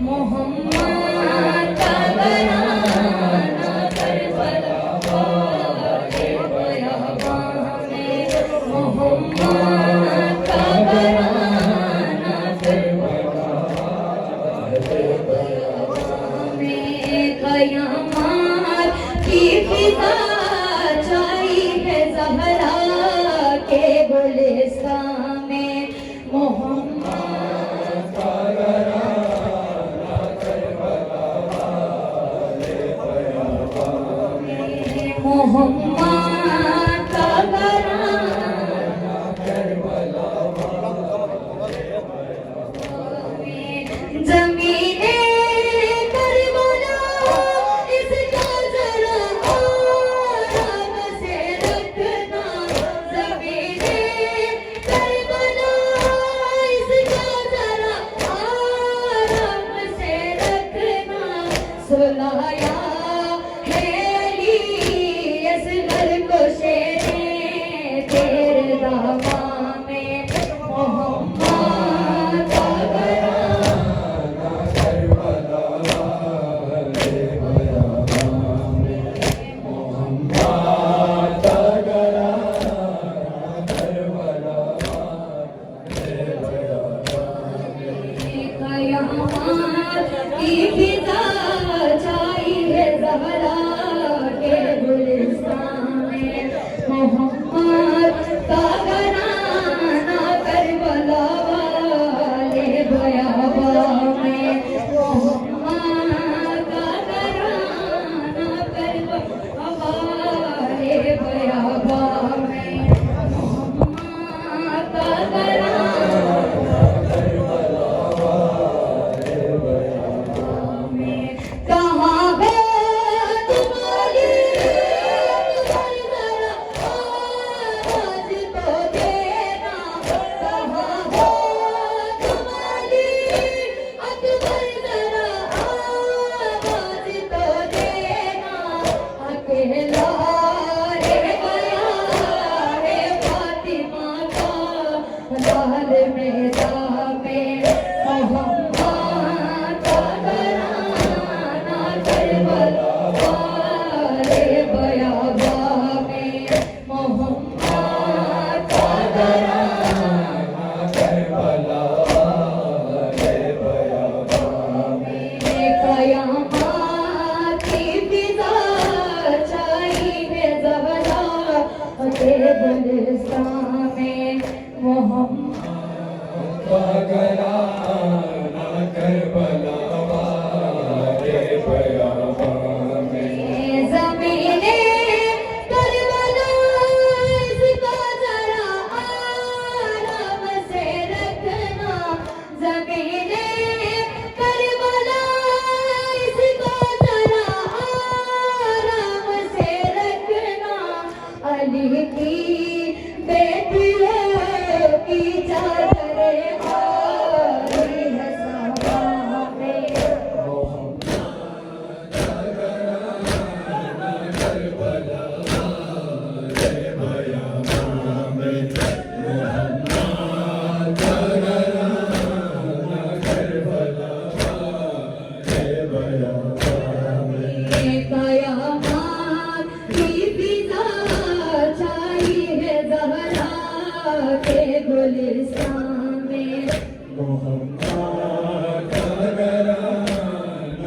محمد کا گھرانہ کربلا والے بیاباں میں، محمد کا گھرانہ کربلا والے بیاباں میں، قیامت کی فضا چھائی ہے زہرا کے گلستان میں، محمد کا گھرانہ کربلا والے بیاباں میں، محمد کا گھرانہ کربلا والے بیاباں میں، زمین کربلا اس کا ذرا آرام سے رکھنا، زمین کربلا اس کا ذرا آرام سے رکھنا، سلایا ہے علی اصغر کو شیر تیرے داماں میں، محمد کا گھرانہ کربلا والے بیاباں میں، محمد کا گھرانہ کربلا والے بیاباں میں، قیامت کی فضا چھائی ہے زہرا کے گلستان میں، محمد کا گھرانہ کربلا والے بیاباں میں،